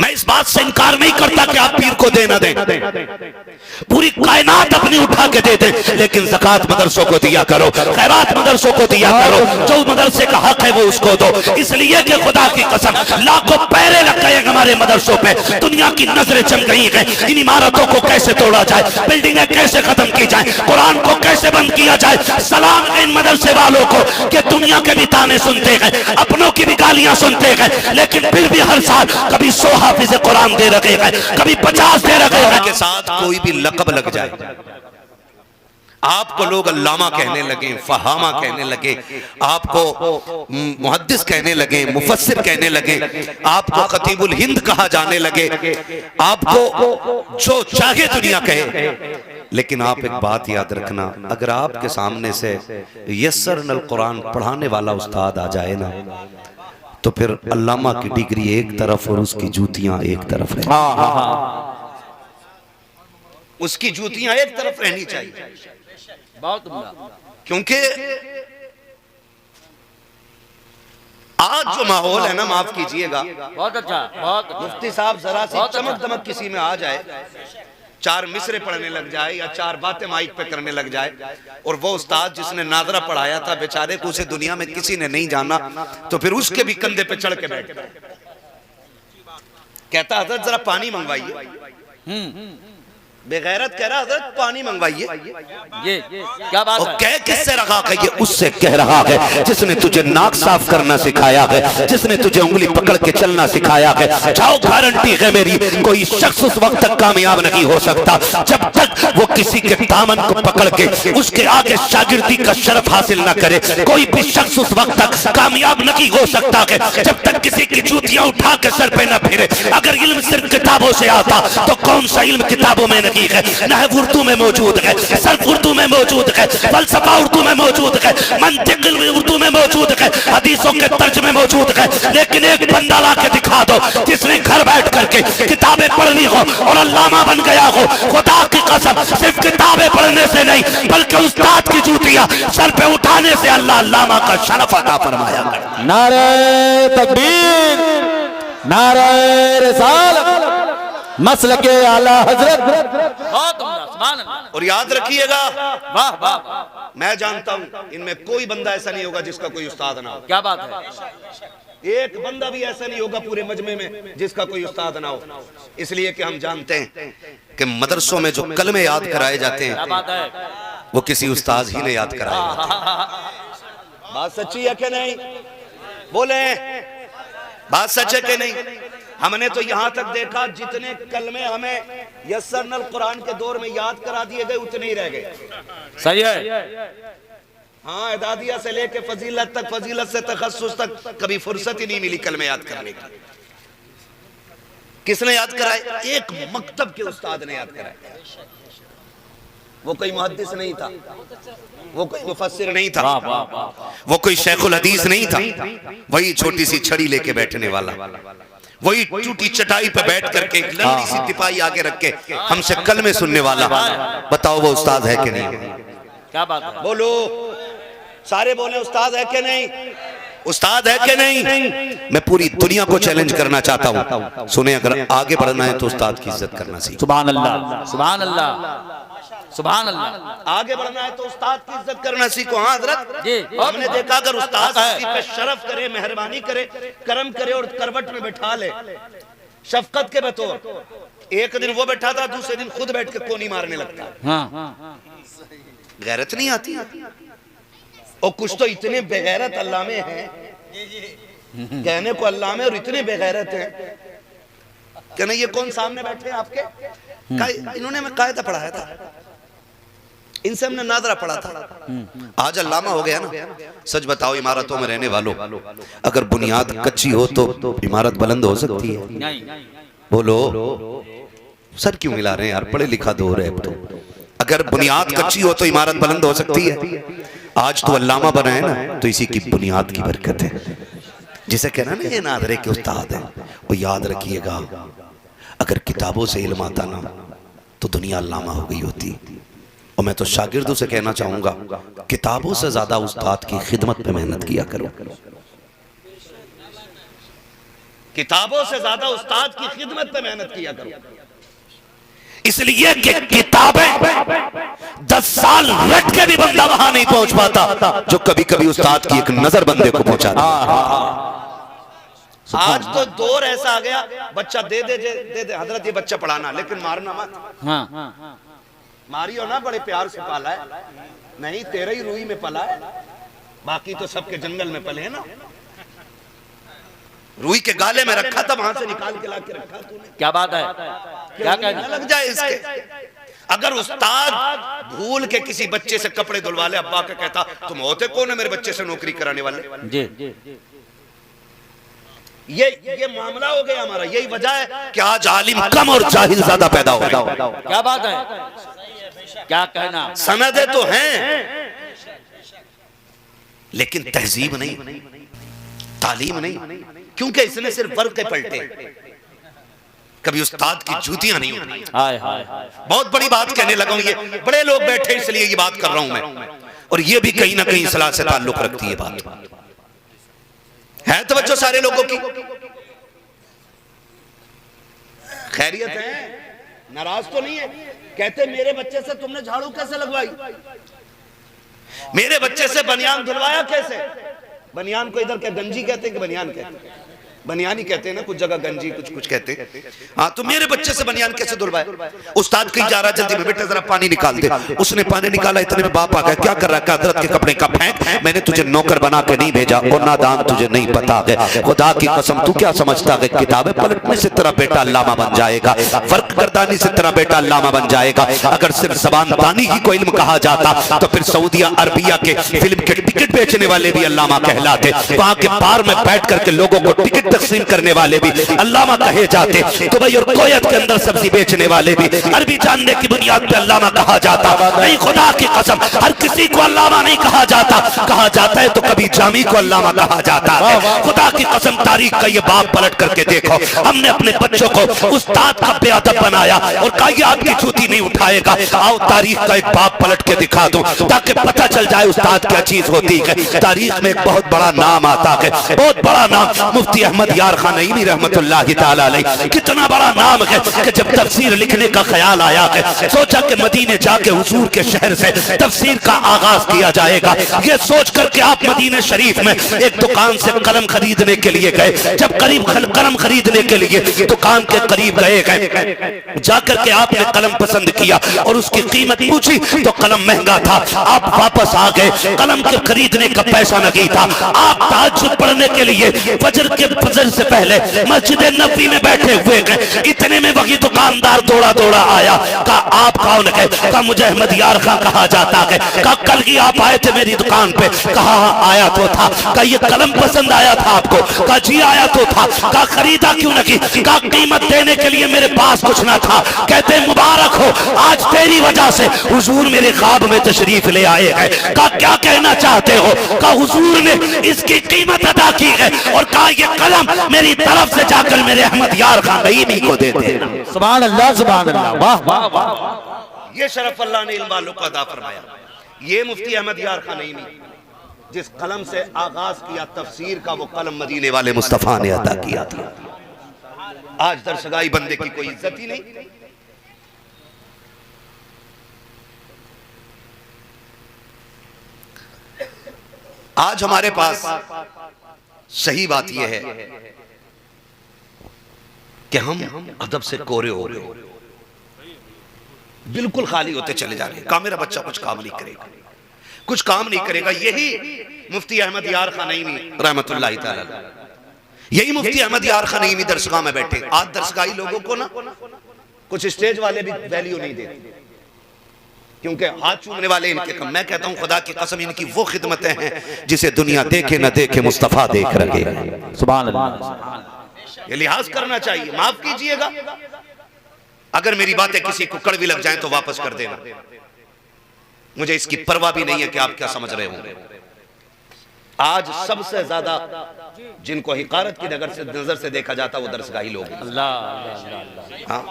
मैं इस बात से इनकार नहीं करता कि आप पीर को दे ना दें, पूरी कायनात अपनी उठा के दे दें, लेकिन ज़कात मदरसों को दिया करो, खैरात मदरसों को दिया करो, जो मदरसे का हक है वो उसको दो। इसलिए कि खुदा की कसम लाखों पैरे लग गए हमारे मदरसों पे, दुनिया की नजरें चल गई हैं। इन इमारतों को कैसे तोड़ा जाए, बिल्डिंगें कैसे खत्म की जाए, कुरान को कैसे बंद किया जाए। सलाम इन मदरसे वालों को कि दुनिया के भी ताने सुनते हैं, अपनों की भी गालियां सुनते हैं, लेकिन फिर भी हर साल कभी 100 हाफिज़ कुरान दे रखे हैं, कभी 50 दे रखे हैं। के साथ कोई भी लक़ब लग जाए, आपको लोग अल्लामा कहने लगे, फहामा कहने लगे, आपको मुहद्दिस कहने लगे, मुफस्सिर कहने लगे, आपको खतीबुल हिंद कहा जाने लगे, आपको जो चाहे दुनिया कहे, लेकिन आप एक बात याद रखना, अगर आपके सामने से यस्सरनल कुरान पढ़ाने वाला उस्ताद आ जाए ना, तो फिर अल्लामा की डिग्री एक तरफ और उसकी जूतियां एक तरफ है। उसकी जूतियां एक तरफ रहनी चाहिए, बहुत क्योंकि आज जो माहौल है ना, माफ कीजिएगा, बहुत अच्छा, बहुत अच्छा। मुफ्ती साहब जरा सी चमक दमक किसी में आ जाए, 4 मिसरे पढ़ने लग जाए या 4 बातें माइक पे करने लग जाए, और वो उस्ताद जिसने नादरा पढ़ाया था बेचारे को उसे दुनिया में किसी ने नहीं जाना, तो फिर उसके भी कंधे पे चढ़ के बैठ कहता हजरत जरा पानी मंगवाइए, बेगैरत कह रहा हजरत पानी मंगवाइए। ये क्या बात है? कह किससे रहा है? ये उससे कह रहा है जिसने तुझे नाक साफ करना सिखाया है, जिसने तुझे उंगली पकड़ के चलना सिखाया है। जाओ, गारंटी है मेरी, कोई शख्स उस वक्त तक कामयाब नहीं हो सकता जब तक वो किसी के दामन को पकड़ के उसके आगे शागिर्दी का शर्फ हासिल न करे। कोई भी शख्स उस वक्त तक कामयाब नहीं हो सकता है जब तक किसी की जूतियां उठा के सर पे न फिरे। अगर इल्म सिर्फ किताबों से आता तो कौन सा इल्म किताबों में नहीं है, नहव उर्दू में मौजूद है, सर्फ उर्दू में मौजूद है, फलसफा उर्दू में मौजूद है, मंतिक उर्दू में मौजूद है, हदीसों के तर्जुमे मौजूद है। लेकिन एक बंदा ला के दिखा दो जिसने घर बैठ करके किताबें पढ़नी हो और अल्लामा बन गया हो, खुदा की कसम सिर्फ किताबें पढ़ने से नहीं बल्कि उस्ताद की जूतियां सर पे उठाने से अल्लाह अल्लामा का शरफ अता फरमाया। नारे तकबीर, नारे रिसालत, मसलके आला हजरत। बहुत उम्दा, सुभान अल्लाह। और याद रखिएगा, वाह वाह, मैं जानता हूं इनमें कोई बंदा ऐसा नहीं होगा जिसका कोई उस्ताद ना हो। क्या बात है? एक बंदा भी ऐसा नहीं होगा पूरे मजमे में जिसका कोई उस्ताद ना हो। इसलिए कि हम जानते हैं कि मदरसों में जो कलमे याद कराए जाते क्या हैं बात है? वो किसी उस्ताद ही ने याद कराए जाते हैं। बात सच्ची है कि नहीं? बोले, बात सच है कि नहीं? हमने तो यहां तक देखा जितने कलमे हमें यस्सरनल कुरान के दौर में याद करा दिए गए उतने ही रह गए। सही है। हाँ, इदादिया से लेके फजीलत तक, फजीलत से तखस्सुस तक कभी फुर्सत ही नहीं मिली कलमे याद करने की। किसने याद कराए? एक मकतब के उस्ताद ने याद कराए। वो कोई मुहद्दिस नहीं था, वो कोई मुफस्सिर नहीं था, वो कोई शेखुल हदीस नहीं था, वही छोटी सी छड़ी लेके बैठने वाला, वही टूटी चटाई पे बैठ करके एक लंबी सी टिपाई आगे रख के हमसे कलमे सुनने वाला। बताओ वो उस्ताद है कि नहीं? क्या बात है? बोलो, सारे बोले उस्ताद है कि नहीं? उस्ताद है कि नहीं? मैं पूरी दुनिया को चैलेंज करना चाहता हूँ, सुने, अगर आगे बढ़ना है तो उस्ताद की इज्जत करना सीखो। सुभान अल्लाह, सुभान अल्लाह, सुभान अल्लाह। आगे बढ़ना है तो उस्ताद की इज्जत करना सीखो। हाँ हजरत जी, हमने देखा अगर उस्ताद किसी पे शरफ करे, मेहरबानी करे, करम करे और करवट में बैठा ले शफकत के बतौर, एक दिन वो बैठा था, दूसरे दिन खुद बैठ के कोनी मारने लगता है। हाँ, गैरत नहीं आती? और कुछ तो इतने बेगैरत अल्लामे हैं, कहने को अल्लामे और इतने बेगैरत हैं। कहना ये कौन सामने बैठे हैं आपके? इन्होंने मैं कायदा पढ़ाया था, इनसे हमने नादरा पढ़ा था। आज अल्लामा हो गया ना। सच बताओ इमारतों में रहने वालों, अगर बुनियाद कच्ची हो तो इमारत बुलंद हो सकती है? नहीं। बोलो, सर क्यों मिला रहे हैं यार, पढ़े लिखा दो रहे। तो अगर बुनियाद कच्ची हो तो इमारत बुलंद हो सकती है। आज तो अल्लामा बना है ना, तो इसी की बुनियाद की बरकत है। जिसे कहना ना ये नादरे के उस्ताद है, वो याद रखिएगा, अगर किताबों से इल्म आता ना तो दुनिया अल्लामा हो गई होती। और मैं तो शागिर्दों से कहना चाहूंगा, किताबों से ज्यादा उस्ताद की खिदमत पे मेहनत किया करो। किताबों से ज्यादा उस्ताद की खिदमत पे मेहनत किया करो। इसलिए कि किताबें 10 साल रट के भी बंदा वहां नहीं पहुंच पाता जो कभी कभी उस्ताद की एक नजर बंदे को पहुंचाता। आज तो दौर ऐसा आ गया, बच्चा दे दे हजरत ये बच्चा पढ़ाना, लेकिन मारना मत। हाँ मारियो ना, बड़े प्यार से पाला है, नहीं तेरे ही रूई में पला है, बाकी तो सबके जंगल में पले है ना। रूई के गाले में रखा था, वहां से निकाल के ला के रखा तूने। क्या बात है, क्या कहना लग जाए इसके। अगर उस्ताद भूल के किसी बच्चे से कपड़े धुलवा ले, अब्बा का कहता तुम होते कौन है मेरे बच्चे से नौकरी कराने वाले। जी ये मामला हो गया हमारा। यही वजह है कि आज आलिम कम और जाहिल ज्यादा पैदा हो गए। क्या बात है, क्या कहना। सनदे तो हैं लेकिन तहजीब नहीं, तालीम नहीं, क्योंकि इसने सिर्फ वर्क के पलटे, कभी उस्ताद की जूतियां नहीं उठाई। हाय हाय, बहुत बड़ी बात कहने लगा हूं, ये बड़े लोग बैठे इसलिए ये बात कर रहा हूं मैं, और ये भी कहीं ना कहीं इस्लाह से ताल्लुक रखती है बात। है तवज्जो सारे लोगों की? खैरियत है, नाराज तो नहीं है? कहते मेरे बच्चे से तुमने झाड़ू कैसे लगवाई, मेरे बच्चे से बनियान धुलवाया कैसे। बनियान को इधर क्या गंजी कहते हैं कि बनियान कहते हैं? बनियानी कहते हैं ना, कुछ जगह गंजी, कुछ कहते हैं। हाँ, तो मेरे बच्चे से बनियान कैसे धुलवाए? उस्ताद कहीं जा रहा, जल्दी में बेटा जरा पानी निकाल दे। उसने पानी निकाला, इतने में बाप आ गया, क्या कर रहा है? हजरत के कपड़े का फेंक, मैंने तुझे नौकर बना के नहीं भेजा, और नादान तुझे नहीं पता है। खुदा की कसम, तू क्या समझता है किताबें पलटने से तेरा बेटा अल्लामा बन जाएगा, वर्क गर्दानी से तेरा बेटा अल्लामा बन जाएगा। अगर सिर्फ जबान दानी ही को इल्म कहा जाता तो फिर सऊदिया अरबिया के फिल्म के टिकट बेचने वाले भी अल्लामा कहलाते, वहां के बार में बैठ करके लोगों को टिकट तकसीम करने वाले भी अल्लामा कहे जाते, दुबई और कोयत के अंदर सब्जी बेचने वाले भी अरबी जानने की बुनियाद पे अल्लामा कहा जाता। नहीं, खुदा की कसम, हर किसी को अल्लामा नहीं कहा जाता। कहा जाता है तो कभी जामी को अल्लामा कहा जाता है। खुदा की कसम, तारीख का ये बाप पलट करके देखो, हमने अपने बच्चों को उस्ताद का बेअदब बनाया और कहा ये आपकी जूती नहीं उठाएगा। आओ तारीख का एक बाप पलट के दिखा दूं ताकि पता चल जाए उस्ताद क्या चीज होती है। तारीख में एक बहुत बड़ा नाम आता है, बहुत बड़ा नाम, मुफ्ती अहमद यार खान नईमी रहमतुल्लाहि ताला अलैह। कितना बड़ा नाम है कि जब तफसीर लिखने का ख्याल आया है, सोचा कि मदीने जाके हुजूर के शहर से तफसीर का आगाज किया जाएगा। ये सोच करके आप मदीने शरीफ में एक दुकान से कलम खरीदने के लिए गए। जब करीब कलम खरीदने के लिए दुकान के करीब गए, जाकर के आपने कलम पसंद किया और उसकी कीमत पूछी तो कलम महंगा था। आप वापस आ गए, कलम के खरीदने का पैसा नहीं था। आप तहज्जुद पढ़ने के लिए फजर से पहले मस्जिद नबी में बैठे हुए गए। इतने में वही दुकानदार दौड़ा दौड़ा आया, कहा आप कौन है? कहा मुझे अहमद यार खां कहा जाता है। कहा कल ही आप आए थे मेरी दुकान पे? कहा आया तो था। कहा ये कलम पसंद आया था आपको? कहा जी आया तो था। कहा खरीदा क्यों नहीं? कहा कीमत देने के लिए मेरे पास कुछ ना था। कहते मुबारक हो, आज तेरी वजह से हुजूर मेरे ख्वाब में तशरीफ ले आए हैं। कहा क्या कहना चाहते हो? कहा हुजूर ने इसकी कीमत अदा की है और कहा ये कलम मेरी तरफ से जाकर मेरे अहमद यार खान नईमी को दे देना। सुभान अल्लाह, सुभान अल्लाह, वाह वाह वाह। ये शरफ अल्लाह ने इल्म वालों को अदा फरमाया। ये मुफ्ती अहमद यार खान नईमी जिस कलम से आगाज किया तफसीर का, वो कलम मदीने वाले मुस्तफा ने अदा किया था। आज दरसगाई बंदे की कोई इज्जत ही नहीं। आज हमारे पास सही बात यह है कि हम अदब से कोरे हो गए, बिल्कुल खाली होते चले जा रहे हैं। कहा मेरा बच्चा कुछ काम नहीं करेगा, कुछ काम नहीं करेगा। यही मुफ्ती अहमद यार खान नईमी रहमतुल्लाहि ताला अलैह, यही मुफ्ती अहमद यार खान नईमी दरसगाह में बैठे। आज दरसगाही लोगों को ना कुछ स्टेज वाले भी वैल्यू नहीं देते, क्योंकि हाथ चूमने वाले इनके कम। मैं कहता हूं खुदा की कसम, इनकी वो खिदमतें हैं जिसे दुनिया देखे न देखे मुस्तफा देख रहे हैं। सुभान अल्लाह। ये लिहाज करना चाहिए। माफ कीजिएगा, अगर मेरी बातें किसी को कड़वी लग जाएं तो वापस कर देना, मुझे इसकी परवाह भी नहीं है कि आप क्या समझ रहे होंगे। आज सबसे ज्यादा जिनको हिकारत की नजर से देखा जाता वो दरसगाही लोग हैं। हाँ,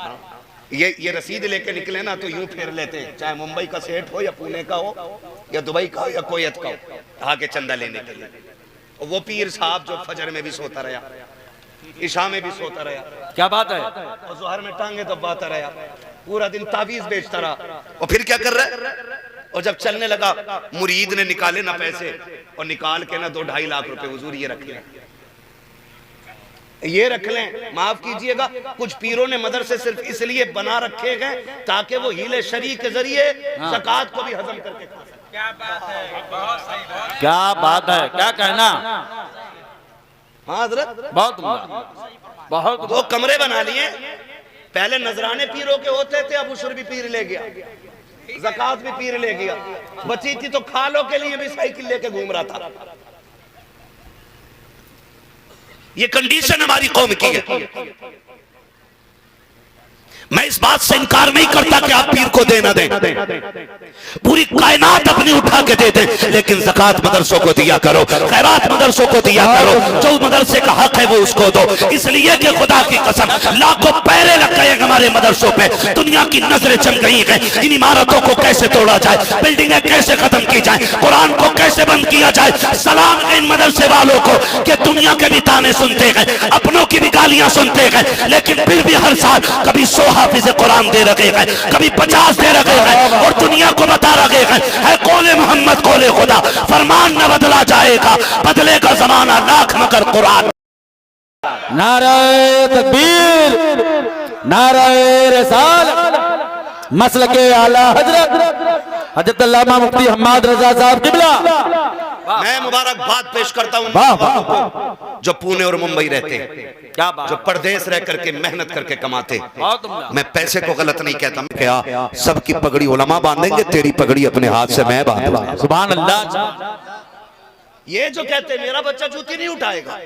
ये रसीद लेके निकले ना तो यूं फेर लेते हैं, चाहे मुंबई का सेठ हो या पुणे का हो या दुबई का हो या कोयत का हो, आगे चंदा लेने के लिए। वो पीर साहब जो फजर में भी सोता रहा, इशा में भी सोता रहा, क्या बात है? और जोहर में टांगे दबाता रहा, पूरा दिन तावीज बेचता रहा। और फिर क्या कर रहा है? और जब चलने लगा, मुरीद ने निकाले ना पैसे, और निकाल के ना 2-2.5 लाख रुपए, हुजूर ये रख लें, ये रख लें। माफ कीजिएगा, कुछ पीरों ने मदरसे सिर्फ इसलिए बना रखे गए ताकि वो हीले शरी के जरिए ज़कात को भी हजम करके खा सकें। क्या बात है, बहुत सही, क्या बात है, क्या कहना। हाँ हजरत, बहुत बहुत 2 कमरे बना लिए। पहले नजराने पीरों के होते थे, अब उशर भी पीर ले गया, ज़कात भी पीर ले गया। बची थी तो खालों के लिए भी साइकिल लेके घूम रहा था। ये कंडीशन हमारी कौम की है। मैं इस बात से इनकार नहीं करता कि आप पीर को देना दें, पूरी कायनात अपनी उठा के दे दें, लेकिन ज़कात मदरसों को दिया करो, खैरात मदरसों को दिया करो, जो मदरसे का हक है वो उसको दो। इसलिए कि खुदा की कसम, लाखों पैरे लग गए हमारे मदरसों पे, दुनिया की नजरें चल गई हैं। इन इमारतों को कैसे तोड़ा जाए, बिल्डिंगें कैसे खत्म की जाए, कुरान को कैसे बंद किया जाए। सलाम है इन मदरसे वालों को कि दुनिया के भी ताने सुनते हैं, अपनों की भी गालियां सुनते हैं, लेकिन फिर भी हर साल कभी 100 हाफिज़ कुरान दे रखे हैं, कभी 50 दे रखे हैं, और दुनिया को बता रखे हैं है कौले मोहम्मद कौले खुदा, फरमान न बदला जाएगा, बदलेगा जमाना लाख मगर कुरान। नारे तकबीर, नारे रिसालत, मसलके आला हजरत हजरत अल्लामा मुफ्ती हम्माद रजा साहब किबला। मैं मुबारकबाद पेश करता हूँ वाह वाह, जो पुणे और मुंबई रहते हैं, क्या बात, जो परदेश रह करके मेहनत करके कमाते। बहुत उम्दा। मैं पैसे को गलत नहीं कहता, मैं क्या सबकी पगड़ी उलमा बांधेंगे, तेरी पगड़ी अपने हाथ से मैं बांधूंगा। सुभान अल्लाह। ये जो कहते हैं मेरा बच्चा जूती नहीं उठाएगा,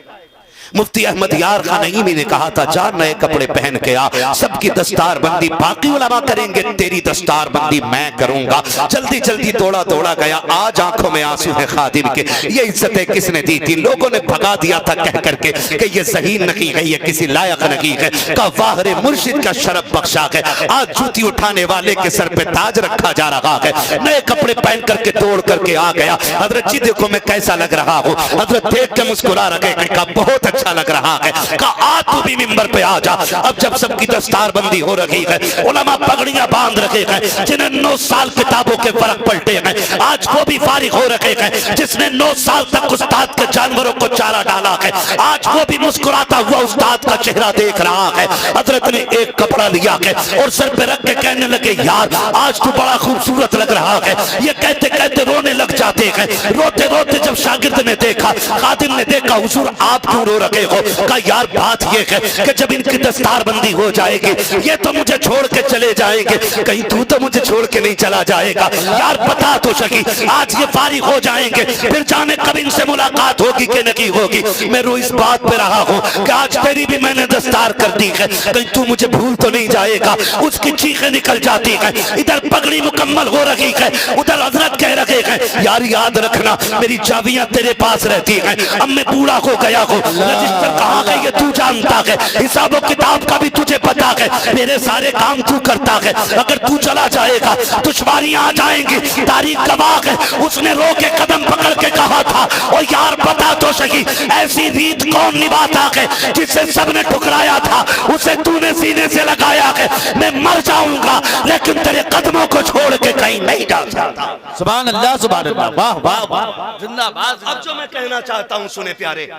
मुफ्ती अहमद यार खान नईमी ने कहा था, जा नए कपड़े पहन के आ, सबकी दस्तार बंदी बाकी उलमा करेंगे, तेरी दस्तार बंदी मैं करूंगा। जल्दी जल्दी दौड़ा दौड़ा गया, आज आंखों में आंसू है खादिम के। ये इज्जतें किसने दी थी? लोगों ने भगा दिया था कह करके कि ये ज़हीन नहीं है, ये किसी लायक नहीं है, का वाहरे मुर्शिद का शरफ बख्शा है। आज जूती उठाने वाले के सर पे ताज रखा जा रहा है, नए कपड़े पहन करके दौड़ करके आ गया। हजरत जी देखो मैं कैसा लग रहा हूँ। हजरत देख के मुस्कुरा रहे, का बहुत अच्छा लग रहा है, का आ तू भी मिंबर पे आ जा। अब जब सबकी दस्तार बंदी हो रही है, उलमा पगड़ियां बांध रखे हैं, जिन्हें 9 साल किताबों के फर्क पलटे हैं, आज वो भी फारिग हो रहे हैं। जिसने 9 साल तक उस्ताद के जानवरों को चारा डाला है, आज वो भी मुस्कुराता हुआ उस्ताद का चेहरा देख रहा है। हजरत ने एक कपड़ा लिया है और सर पे रख के कहने लगे, यार आज तू बड़ा खूबसूरत लग रहा है। ये कहते कहते रोने लग जाते हैं। रोते रोते जब शागिर्द ने देखा, खादिम ने देखा, हुजूर आप क्यों रो रहे हो? का यार बात ये है कि जब इनकी दस्तार बंदी हो जाएगी, ये तो मुझे छोड़ के चले जाएंगे, कहीं तू तो मुझे छोड़ के नहीं चला जाएगा। यार बता तो सकी, आज ये फारिग हो जाएंगे, फिर जाने कब इनसे मुलाकात होगी कि नहीं होगी। मैं रो इस बात पे रहा हूँ कि आज तेरी भी मैंने दस्तार कर दी है, कहीं तू मुझे भूल तो नहीं जाएगा। उसकी चीखें निकल जाती है, इधर पगड़ी मुकम्मल हो रही है, उधर हजरत कह रहे हैं, यार याद रखना मेरी चाबियां तेरे पास रहती हैं। अब मैं बूढ़ा हो गया हूँ, रजिस्टर कहाँ गई ये तू जानता है, हिसाब किताब का भी तुझे पता है, मेरे सारे काम तू करता है। अगर तू चला जाएगा दुश्वारियां आ जाएंगी, तारीख गवाह है। उसने रो के कदम पकड़ के कहा था, और यार बता तो सही ऐसी रीत कौन निभाता है जिसे सबने ठुकराया था, उसे तूने सीने से लगाया है। मैं मर जाऊंगा लेकिन तेरे कदमों को छोड़ के कहीं नहीं जा सकता। सुभान अल्लाह, सुभान अल्लाह, वाह वाह वाह, जिंदाबाद। अब जो मैं कहना चाहता हूं सुने प्यारे,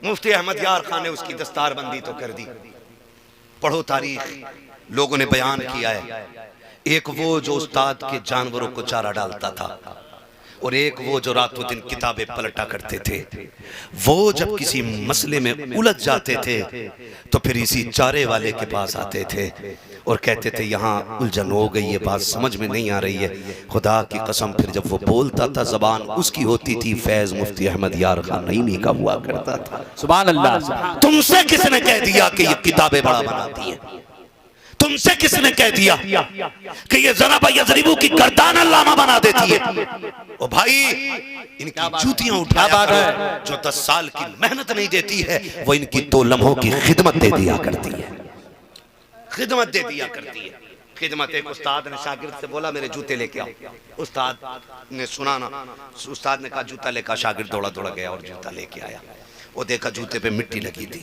मुफ्ती अहमद यार खान ने उसकी दस्तार बंदी तो कर दी। पढ़ो तारीख, लोगों ने बयान किया है, एक वो जो उस्ताद के जानवरों को चारा डालता था, और एक वो जो रातों दिन किताबें पलटा करते थे। वो जब किसी मसले में उलझ जाते थे तो फिर इसी चारे वाले के पास आते थे और कहते थे यहाँ उलझन हो गई, ये बात समझ में नहीं आ रही है। खुदा की कसम फिर जब वो बोलता था जबान उसकी होती थी, फैज मुफ्ती अहमद यार खान नईमी का हुआ करता था। सुभान अल्लाह। तुमसे किसने कह दिया कि ये किताबें बड़ा बनाती है? तुमसे किसने कह दिया कि ये ज़नाब यज़रिबू की गर्दान अल्लामा बना देती है? ओ भाई इनकी जूतियां उठाया करो। जो 10 साल की मेहनत नहीं देती है वो इनकी 2 लम्हों की खिदमत दे दिया करती है, खिदमत दे दिया करती है। खिदमत, एक उस्ताद ने शागिर्द से बोला मेरे जूते लेके आओ। उस्ताद ने सुना ना, उस्ताद ने कहा जूता लेकर, शागिर्द दौड़ा दौड़ा गया और जूता लेके आया। वो देखा जूते पे मिट्टी लगी थी,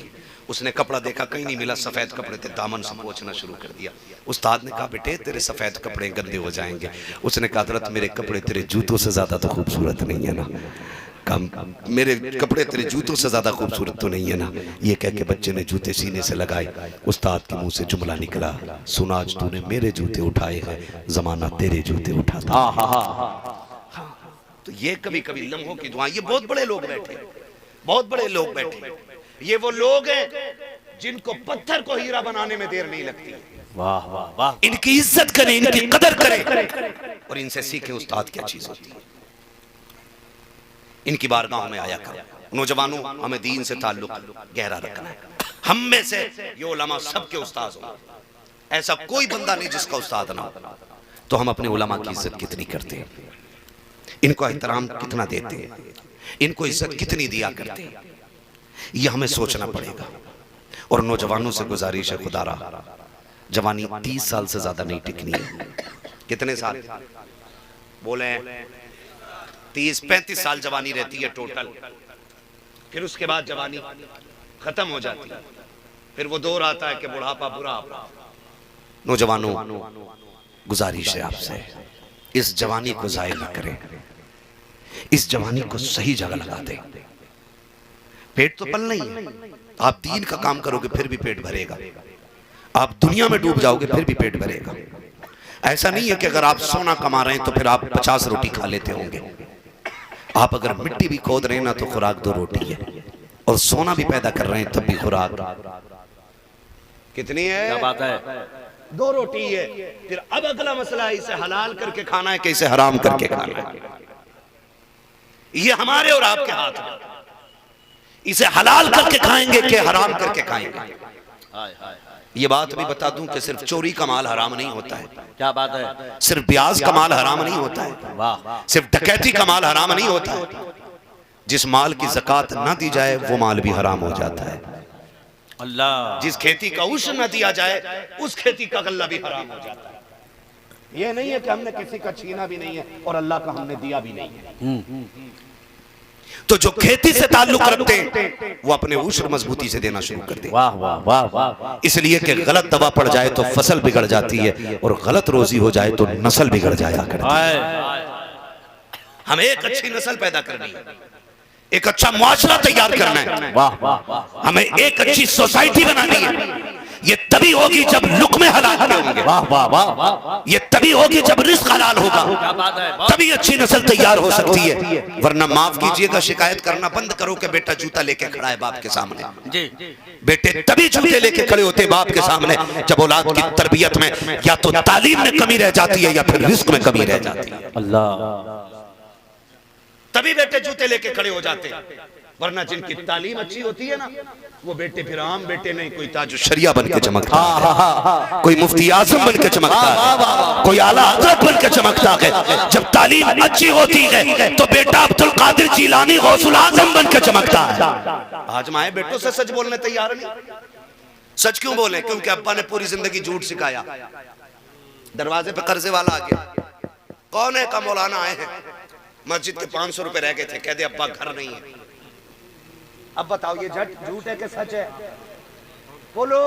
उसने कपड़ा देखा कहीं नहीं मिला, सफेद कपड़े थे, दामन से पोंछना शुरू कर दिया। उस्ताद ने कहा बेटे तेरे सफेद कपड़े गंदे हो जाएंगे। उसने कहा हज़रत मेरे कपड़े तेरे जूतों से ज्यादा तो खूबसूरत नहीं है ना, कम मेरे कपड़े तेरे जूतों से ज्यादा खूबसूरत तो नहीं है ना। ये कह के बच्चे ने जूते सीने से लगाए। उस्ताद के मुंह से जुमला निकला, सुना आज तूने मेरे जूते उठाए हैं, जमाना तेरे जूते उठाता। तो ये कभी कभी लम्हों की दुआ। ये बहुत बड़े लोग बैठे, बहुत बड़े लोग बैठे, ये वो लोग हैं जिनको पत्थर को हीरा बनाने में देर नहीं लगती। वाह वाह वाह। इनकी इज्जत करें, इनकी कदर करें और इनसे सीखे उस्ताद क्या चीज होती है। इनकी बारगाहों में आया करो। नौजवानों, हमें दीन से ताल्लुक गहरा रखना है। हम में से ये उलमा सबके उस्ताद हो, ऐसा कोई बंदा नहीं जिसका उस्ताद ना हो। तो हम अपने उलमा की इज्जत कितनी करते हैं, इनको एहतराम कितना देते हैं, इनको इज्जत कितनी दिया करते हैं, ये हमें सोचना पड़ेगा। और नौजवानों से गुजारिश है, खुदारा जवानी 30 साल से ज्यादा नहीं टिकनी है। कितने साल बोले? 30-35 साल जवानी रहती है टोटल, फिर उसके बाद जवानी खत्म हो जाती है। फिर वो दौर आता है कि बुढ़ापा बुढ़ापा। नौजवानों, गुजारिश है आपसे, इस जवानी को जाया न करें, इस जवानी को सही जगह लगा दें। पेट तो पल नहीं है, आप दीन का काम करोगे फिर भी पेट भरेगा, आप दुनिया में डूब जाओगे फिर भी पेट भरेगा। ऐसा नहीं है कि अगर आप सोना कमा रहे हैं तो फिर आप 50 रोटी खा लेते होंगे। आप अगर मिट्टी भी खोद रहे हैं ना तो खुराक 2 रोटी है, और सोना भी पैदा कर रहे हैं तब भी खुराक कितनी है? क्या बात है? 2 रोटी है। फिर अब अगला मसला है, इसे हलाल करके खाना है कि इसे हराम करके खाना है। ये हमारे और आपके हाथ में। इसे हलाल करके खाएंगे कि हराम करके खाएंगे। ये बात भी बता दूं कि सिर्फ चोरी का माल हराम नहीं होता है। क्या बात है? सिर्फ ब्याज का माल हराम नहीं होता है। वाह। सिर्फ डकैती का माल हराम नहीं होता है। जिस माल की ज़कात ना दी जाए वो माल भी हराम हो जाता है। अल्लाह। जिस खेती का उश्र न दिया जाए उस खेती का गल्ला भी हराम हो जाता है। ये नहीं है कि हमने किसी का छीना भी नहीं है और अल्लाह का हमने दिया भी नहीं है। तो जो खेती से ताल्लुक रखते हैं वो अपने उश्र मजबूती से देना शुरू कर दे। वाह वाह वाह वाह। इसलिए कि गलत दवा पड़ जाए तो फसल बिगड़ जाती है और गलत रोजी हो जाए तो नस्ल बिगड़ जाया करती है। हमें एक अच्छी नस्ल पैदा करनी है, एक अच्छा मुआशरा तैयार करना है। वाह वाह वाह। हमें एक अच्छी सोसाइटी बनानी है। ये तभी होगी जब लुक़्मे हलाल होंगे। वाह वाह वाह वाह। ये तभी होगी जब रिज़्क़ हलाल होगा। क्या बात है? तभी अच्छी नस्ल तैयार हो सकती है। वरना माफ कीजिएगा, शिकायत करना बंद करो कि बेटा जूता लेके खड़ा है बाप के सामने। जी। बेटे तभी जूते लेके खड़े होते बाप के सामने जब औलाद की तरबियत में या तो तालीम में कमी रह जाती है या फिर रिज़्क़ में कमी रह जाती है। अल्लाह। तभी बेटे जूते लेके खड़े हो जाते हैं। वरना जिनकी तालीम अच्छी होती है ना, वो बेटे फिर आम बेटे नहीं, कोई ताजुश शरिया बन के चमकता है, कोई मुफ्ती आजम बन के चमकता है, कोई आला हज़रत बन के चमकता है। जब तालीम अच्छी होती है तो बेटा अब्दुल कादिर जीलानी गौसुल आजम बन के चमकता है। आज माए बेटों से सच बोलने तैयार नहीं। सच क्यों बोले? क्योंकि अब्बा ने पूरी जिंदगी झूठ सिखाया। दरवाजे पे कर्जे वाला आ गया, कौन है? का मौलाना आए हैं, मस्जिद के 500 रुपए रह गए थे, कह दे अब्बा घर नहीं है। अब बताओ ये झूठ है कि सच है? बोलो।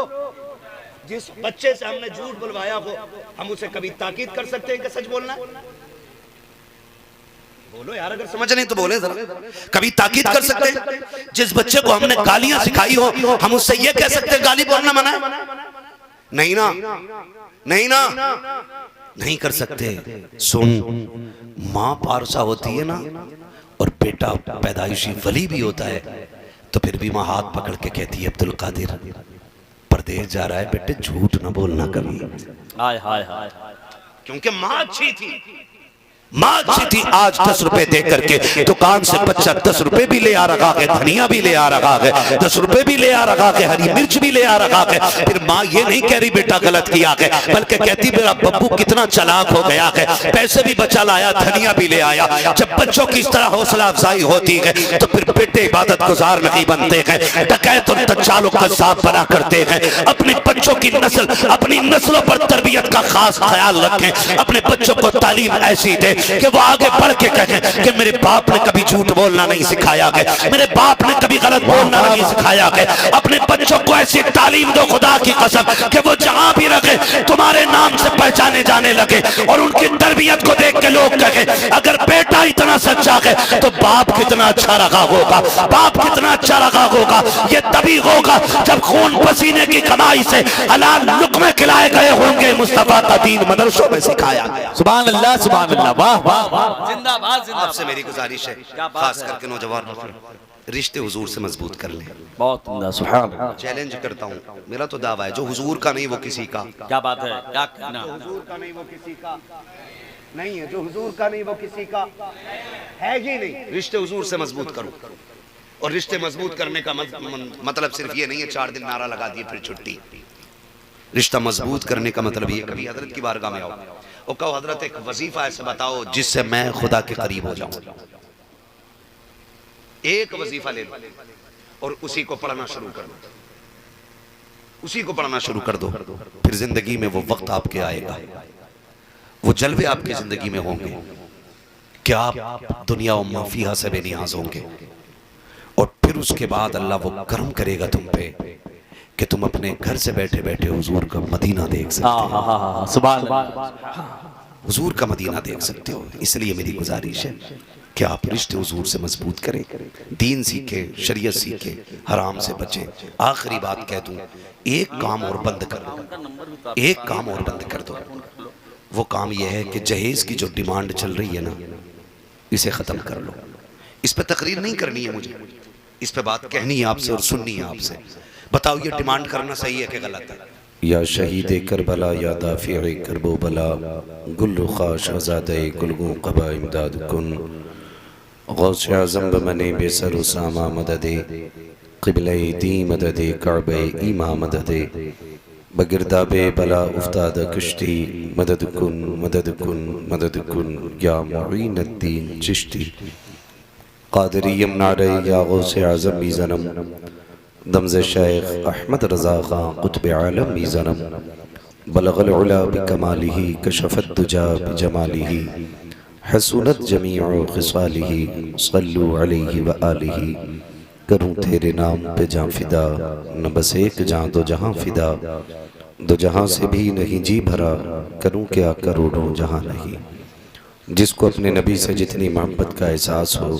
जिस बच्चे से हमने झूठ बुलवाया हो हम उसे कभी ताकीद कर सकते हैं कि सच बोलना है? बोलो यार, अगर समझ नहीं तो बोले जरा। कभी ताकीद कर सकते हैं? जिस बच्चे को हमने गालियां सिखाई हो हम उससे ये कह सकते हैं गाली बोलना मना है? नहीं ना, नहीं ना, नहीं कर सकते। सुन, माँ पारसा होती है ना और बेटा पैदाइशी वली भी होता है तो फिर भी माँ हाथ पकड़ के कहती है अब्दुल कादिर परदेश जा रहा है बेटे, झूठ ना बोलना कभी। हाय हाय हाय। क्योंकि माँ अच्छी थी, माँ अच्छी थी। आज 10 रुपए दे करके दुकान से बच्चा 10 रुपए भी ले आ रखा है, धनिया भी ले आ रखा है, 10 रुपए भी ले आ रखा है, हरी मिर्च भी ले आ रखा है। फिर माँ ये नहीं कह रही बेटा गलत किया है, बल्कि कहती मेरा बब्बू कितना चालाक हो गया है, पैसे भी बचा लाया, धनिया भी ले आया। जब बच्चों की इस तरह हौसला अफजाई होती है तो फिर बेटे इबादत गुजार नहीं बनते हैं, डकैत और दज्जालों का साथ बना करते हैं। अपने बच्चों की नस्ल, अपनी नस्लों पर तरबियत का खास ख्याल रखें, अपने बच्चों को तालीम ऐसी दे कि वो आगे बढ़ के कहें कि मेरे बाप ने कभी झूठ बोलना नहीं सिखाया गया, मेरे बाप ने कभी गलत बोलना नहीं सिखाया गया। अपने बच्चों को ऐसी तालीम दो खुदा की कसम कि वो जहां भी रखे तुम्हारे नाम से पहचाने जाने लगे, और उनकी तरबियत को देख के लोग कहें अगर बेटा इतना सच्चा है तो बाप कितना अच्छा रखा होगा, बाप कितना अच्छा रखा होगा। ये तभी होगा जब खून पसीने की कमाई से हलाल लुक़मे खिलाए गए होंगे, मुस्तफा का दीन मदरसों में सिखाया गया। सुभान अल्लाह, सुभान अल्लाह, वाह वाह वाह। जिंदाबाद जिंदाबाद। आपसे मेरी गुजारिश है, खास करके नौजवान रिश्ते हुजूर से मजबूत कर लें। बहुत उम्दा, सुभान अल्लाह। चैलेंज करता हूँ, मेरा तो दावा है जो हुजूर का नहीं वो किसी का। क्या बात है, क्या कहना। हुजूर का नहीं वो किसी का नहीं है, जो हुजूर का नहीं वो किसी का है ही नहीं। रिश्ते हुजूर से मजबूत करो, और रिश्ते मजबूत करने का मतलब सिर्फ ये नहीं है 4 दिन नारा लगा दिए फिर छुट्टी। रिश्ता मजबूत करने का मतलब ये, कभी हजरत की बारगाह में आओ और कहो हजरत एक वजीफा ऐसे बताओ जिससे मैं खुदा के करीब हो जाऊं। एक वजीफा ले लो और उसी को पढ़ना शुरू कर दो, उसी को पढ़ना शुरू कर दो। फिर जिंदगी में वो वक्त आपके आएगा, वो जलवे आपकी जिंदगी में होंगे कि आप दुनिया और माफिया से बेनियाज होंगे, और फिर उसके बाद अल्लाह वो करम करेगा तुम पे कि तुम अपने घर से बैठे बैठे हुजूर का मदीना देख सकते हो। सुभान अल्लाह, हुजूर का मदीना देख सकते हो। इसलिए मेरी गुजारिश है कि आप रिश्ते हुजूर से मजबूत करें, दीन सीखे, शरीयत सीखे, हराम से बचे। आखिरी बात कह दूं, एक काम और बंद कर दो, एक काम और बंद कर दो। वो काम यह है कि जहेज की जो डिमांड चल रही है ना, इसे खत्म कर लो। इस पे तकरीर नहीं करनी है मुझे, इस पे बात कहनी है आपसे और सुननी है आपसे। बताओ ये डिमांड करना सही है कि गलत है? या शहीद करबला या दाफिए करबो बला, गुल रुखा शहजादे गुलगू कबा इमदाद कुन, गौस आज़म बमने बेसर उसामा मददे, क़िबले दी मददे काबे ईमा मददे, बगिरदाबे बला उफ्ताद कश्ती, मदद कुन मदद कुन मदद कुन या मुईन अद्दीन चिश्ती, क़ादिरियम नारे या गौस आज़म भी ज़नम, दमज़ शेख अहमद रज़ा ख़ान क़ुत्ब आलम भी ज़नम, बलग़ल उला बिकमालिही कशफ़त दुजा बिजमालिही, हसूनत जमीउ ख़िसालिही, सल्लु अलैहि व आलिही। करूँ तेरे नाम पे जाँ फिदा, न बस एक जाँ दो जहाँ फिदा, दो जहाँ से भी नहीं जी भरा, करूँ क्या करोड़ों जहाँ नहीं। जिसको अपने नबी से जितनी मोहब्बत का एहसास हो,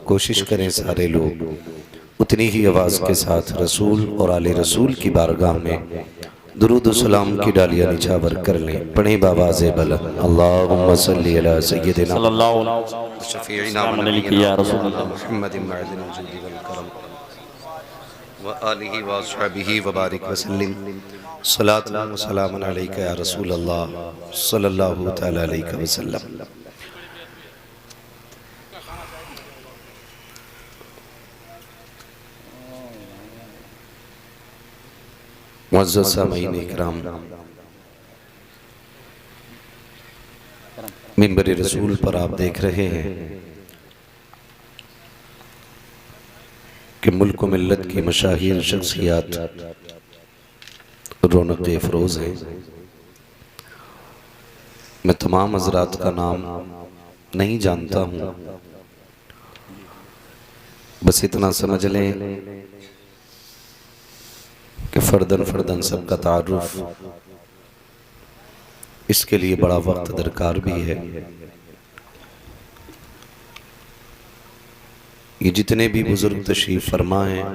कोशिश करें सारे लोग उतनी ही आवाज़ के साथ रसूल और आले रसूल की बारगाह में दुरूद सलाम की डालियाँ निछावर कर लें। पढ़े बावाज़े बुलंद, अल्लाहुम्मा सल्ली अला सय्यिदिना सल्लल्लाहु अलैहि या रसूल अल्लाह मुहम्मदिन मअदिन वजूदी वल करम व आलिहि व अस्हाबिहि व बारिक व सल्लिम। सलातुन व सलामुन अलैका या रसूल अल्लाह सल्लल्लाहु तआला अलैहि वसल्लम। मुअज़्ज़ज़ सामीन इकराम, मिंबर रसूल पर आप देख रहे हैं कि मुल्क व मिल्लत की मशाहिर शख्सियात रौनक अफरोज हैं। मैं तमाम हज़रात का नाम नहीं जानता हूँ, बस इतना समझ लें कि फ़र्दन फ़र्दन सबका तारुफ, इसके लिए बड़ा वक्त दरकार भी है। ये जितने भी बुजुर्ग तशरीफ़ फरमा हैं,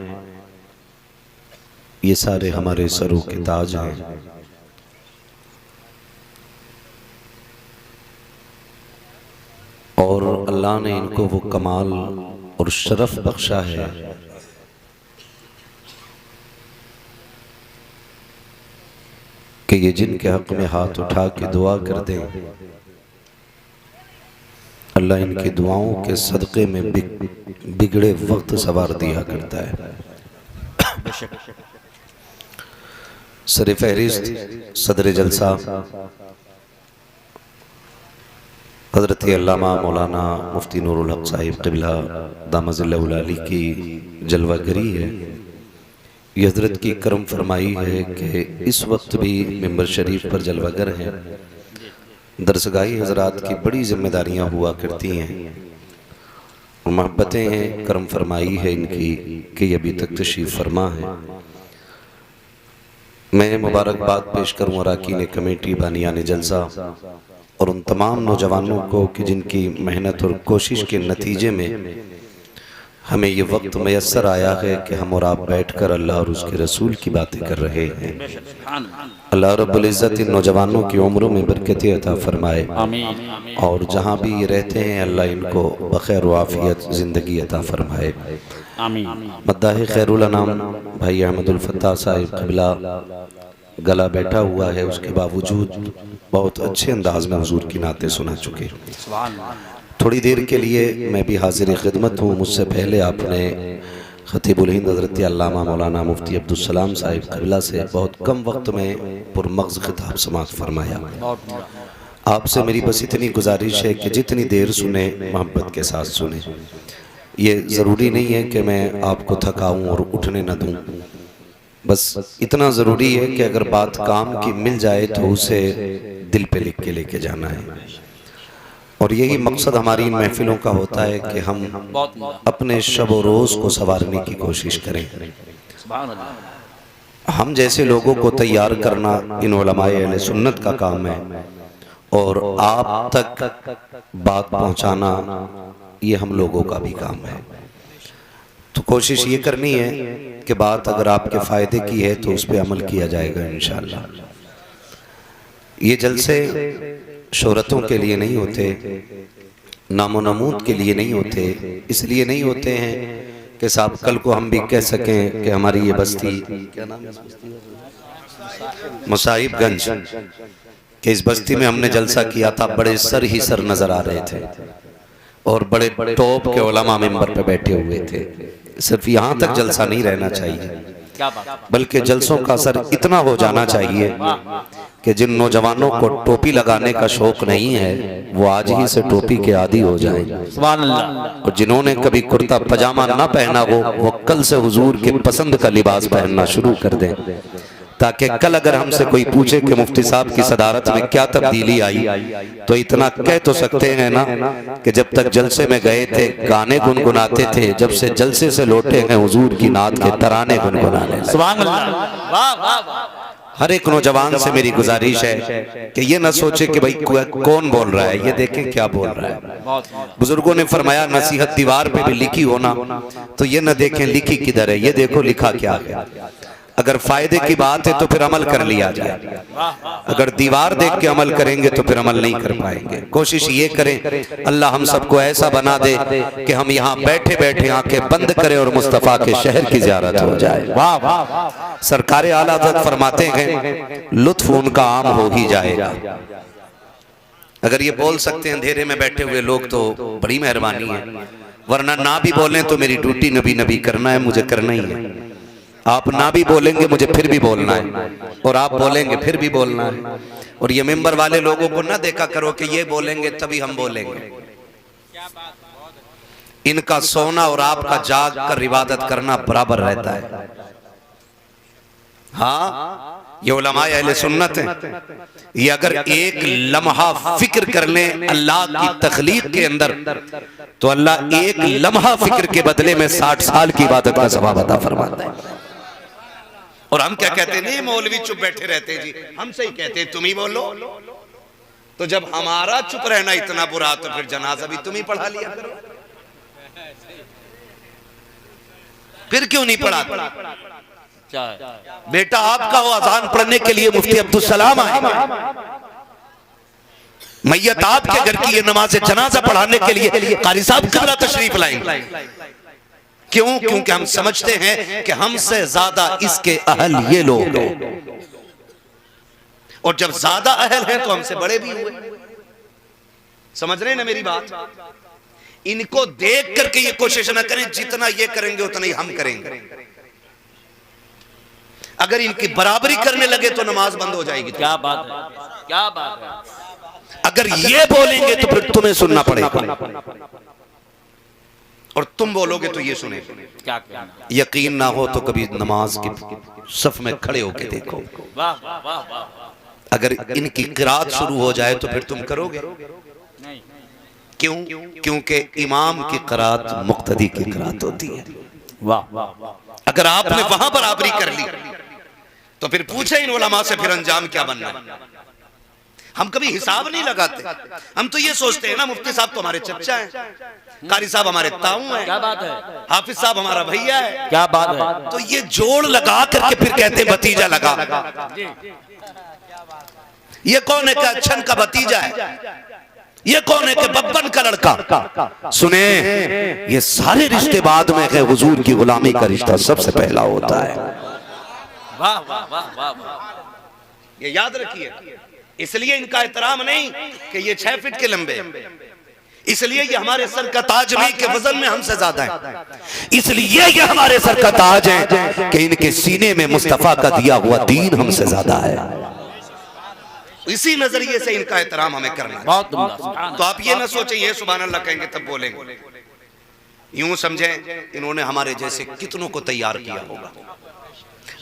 ये सारे हमारे सरों के ताज हैं। और अल्लाह ने इनको वो कमाल और शरफ बख्शा है कि ये जिनके हक में हाथ उठा के दुआ कर दें, अल्लाह इनकी दुआओं के सदक़े में बिगड़े वक्त सवार दिया करता है। सर फहरिस्त सदर जलसा हज़रत अल्लामा मौलाना मुफ्ती नूरुल हक साहिब क़िबला दामज़िल्लहुल आली की जलवागरी है। ये हज़रत की करम फरमाई है कि इस वक्त भी मिंबर शरीफ पर जलवागर हैं। दरसगाही हजरात की बड़ी जिम्मेदारियां हुआ करती हैं और मोहब्बतें हैं, करम फरमाई है इनकी कि अभी तक तशरीफ़ फरमा है। मैं मुबारकबाद पेश करूँ अरकान कमेटी, बानियान जलसा और उन तमाम नौजवानों को कि जिनकी मेहनत और कोशिश के नतीजे में हमें ये वक्त मैसर आया है कि हम और आप बैठकर अल्लाह और उसके रसूल की बातें कर रहे हैं। अल्लाह रब्बुल इज़्ज़त इन नौजवानों की उम्रों में बरकत अता फरमाए और जहाँ भी ये रहते हैं अल्लाह इनको बखैर व आफियत ज़िंदगी अता फरमाए। मद्दाह खैरुल अनाम भाई अहमदुल फत्ताह साहिब क़िबला गला बैठा हुआ है, उसके बावजूद बहुत अच्छे अंदाज में हुजूर की नातें सुना चुके। थोड़ी देर के लिए मैं भी हाजिर खिदमत हूँ। मुझसे पहले आपने खतीबुल हिंद हज़रत अल्लामा मौलाना मुफ्ती अब्दुल सलाम साहिब क़िबला से बहुत कम वक्त में पुरमग़ज़ खिताब समाअत फरमाया। आपसे मेरी बस इतनी गुजारिश है कि जितनी देर सुने मोहब्बत के साथ सुने। ये ज़रूरी नहीं है कि मैं आपको थकाऊँ और उठने न दूँ, बस इतना ज़रूरी है कि अगर बात काम की मिल जाए तो उसे दिल पे लिख के लेके जाना है। और यही मकसद हमारी इन महफिलों का होता है कि हम अपने शब व रोज़ को संवारने की कोशिश करें। हम जैसे लोगों को तैयार करना इन उलमाए अहले सुन्नत का काम है और आप तक बात पहुंचाना ये हम लोगों का भी काम है। तो कोशिश ये करनी है कि बात अगर आपके फ़ायदे की है तो उस पर अमल किया जाएगा इंशाअल्लाह। ये जलसे शोहरतों के लिए नहीं होते, नामो नमूद के लिए नहीं होते, इसलिए नहीं होते हैं कि साहब कल को हम भी कह सकें कि हमारी ये बस्ती क्या नाम है, मुसाहिबगंज, कि इस बस्ती में हमने जलसा किया था, बड़े सर ही सर नजर आ रहे थे और बड़े टॉप के उलमा मिंबर पे बैठे हुए थे। सिर्फ यहाँ तक जलसा नहीं रहना चाहिए, बल्कि जलसों का असर इतना हो जाना चाहिए कि जिन नौजवानों को टोपी लगाने का शौक नहीं है वो आज ही से टोपी के आदी हो जाएं। और जिन्होंने कभी कुर्ता पजामा ना पहना हो वो कल से हुजूर के पसंद का लिबास पहनना शुरू कर दें, ताकि कल अगर हमसे कोई पूछे कि मुफ्ती साहब की सदारत में क्या तब्दीली आई तो इतना कह तो सकते हैं ना कि जब तक जलसे में गए थे गाने गुनगुनाते थे, जब से जलसे से लौटे हैं हुजूर की नात के तराने गुनगुनाने लगे। हर एक नौजवान से मेरी गुजारिश है कि ये न सोचे कि भाई कौन बोल रहा है, ये देखें क्या बोल रहा है। बुजुर्गों ने फरमाया नसीहत दीवार पे भी लिखी होना, तो ये न देखें लिखी किधर है, ये देखो लिखा क्या है। अगर फायदे की बात है तो फिर अमल कर लिया जाए, अगर दीवार देख के अमल करेंगे तो फिर अमल नहीं कर पाएंगे। कोशिश ये करें अल्लाह हम सबको ऐसा बना दे कि हम यहाँ बैठे बैठे आंखें बंद करें और मुस्तफ़ा के शहर की ज़ियारत हो जाए। वाह वाह। सरकारे आला हज़रत फरमाते हैं लुत्फ उनका आम हो ही जाएगा। अगर ये बोल सकते हैं अंधेरे में बैठे हुए लोग तो बड़ी मेहरबानी है, वरना ना भी बोलें तो मेरी ड्यूटी नबी नबी करना है, मुझे करना ही है। आप ना भी बोलेंगे मुझे फिर भी बोलना है, और आप बोलेंगे फिर भी बोलना है। और ये मेंबर वाले लोगों को ना देखा करो कि ये बोलेंगे तभी हम बोलेंगे। इनका सोना और आपका जाग कर इबादत करना बराबर रहता है। हाँ, ये उलमाए अहले सुन्नत हैं। ये अगर एक लम्हा फिक्र कर लें अल्लाह की तख्लीक के अंदर तो अल्लाह एक लम्हा फिक्र के बदले में 60 साल की इबादत का सवाब अता फरमाता है। और हम क्या कहते हैं, नहीं मौलवी चुप बैठे रहते हैं जी, हमसे ही कहते हैं तुम ही बोलो। तो जब हमारा चुप रहना इतना बुरा तो फिर जनाजा भी तुम ही पढ़ा लिया करो, फिर क्यों नहीं पढ़ा? बेटा आपका हो अजान पढ़ने के लिए मुफ्ती अब्दुल सलाम आए, मैयत आपके घर की ये नमाज जनाजा पढ़ाने के लिए कारी साहब क़िबला तशरीफ लाएंगे। क्यों? क्योंकि हम समझते हैं कि हमसे ज्यादा इसके अहल ये लोग हैं, और जब ज्यादा अहल हैं तो हमसे बड़े भी हुए। समझ रहे हैं ना मेरी बात? इनको देख करके ये कोशिश ना करें, जितना ये करेंगे उतना ही हम करेंगे। अगर इनकी बराबरी करने लगे तो नमाज बंद हो जाएगी। क्या बात है, क्या बात है। अगर ये बोलेंगे तो फिर तुम्हें सुनना पड़ेगा, और तुम बोलोगे तो ये सुने। क्या कहना? यकीन ना हो तो कभी नमाज की सफ में खड़े होके देखो। वाह वाह वाह वाह। अगर इनकी किरात शुरू हो जाए तो फिर तुम करोगे? क्यों? क्योंकि इमाम की किरात मुक्तदी की किरात होती है। वाह अगर आपने वहां बराबरी कर ली तो फिर पूछे इन उलमा से फिर अंजाम क्या बनना है। हम कभी हिसाब नहीं लगाते, हम तो ये सोचते हैं ना मुफ्ती साहब तो हमारे चच्चा हैं, कारी साहब हमारे ताऊ हैं, क्या बात है, हाफिज साहब हमारा भैया है, क्या बात है। तो ये जोड़ लगा करके फिर कहते हैं भतीजा लगा। ये कौन है का अच्छन का भतीजा है, ये कौन है कि बब्बन का लड़का। सुने, ये सारे रिश्ते बाद में है, हुजूर की गुलामी का रिश्ता सबसे पहला होता है। वाह वाह वाह वाह वाह, ये याद रखिए। इसलिए इनका एहतराम नहीं कि ये 6 फीट के लंबे, इसलिए ये हमारे सर का ताज नहीं कि वजन में हमसे ज्यादा है, इसलिए ये हमारे सर का ताज है कि इनके सीने में मुस्तफा का दिया हुआ दीन हमसे ज्यादा है। इसी नजरिए से इनका एहतराम हमें करना है। बहुत उम्दा। तो आप ये ना सोचें ये सुभान अल्लाह कहेंगे तब बोलेंगे, यूं समझें इन्होंने हमारे जैसे कितनों को तैयार किया होगा।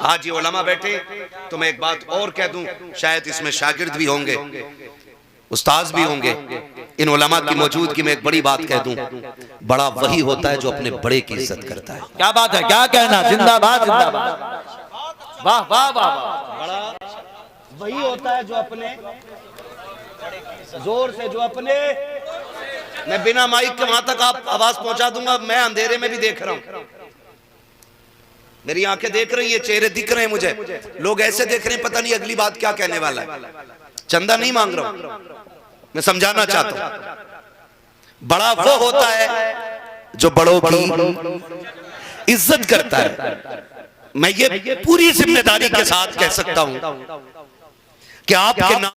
आज ये उलमा बैठे तो मैं एक बात और कह दूं, शायद इसमें शागिर्द भी होंगे, उस्ताद भी होंगे। इन उलमा की मौजूदगी में एक बड़ी बात कह दूं, बड़ा वही होता है जो अपने बड़े की इज्जत करता है। क्या बात है, क्या कहना, जिंदाबाद जिंदाबाद। वाह वाह वाह वाह, बड़ा वही होता है जो अपने जोर से, जो अपने, मैं बिना माइक के वहां तक आप आवाज पहुंचा दूंगा, मैं अंधेरे में भी देख रहा हूं, मेरी आंखें देख रही है, चेहरे दिख रहे हैं मुझे, लोग ऐसे देख रहे हैं पता नहीं अगली बात क्या कहने वाला है। चंदा नहीं मांग रहा हूं, मैं समझाना चाहता हूं। बड़ा वो होता है जो बड़ों की इज्जत करता है। मैं ये पूरी जिम्मेदारी के साथ कह सकता हूं कि आपके नाम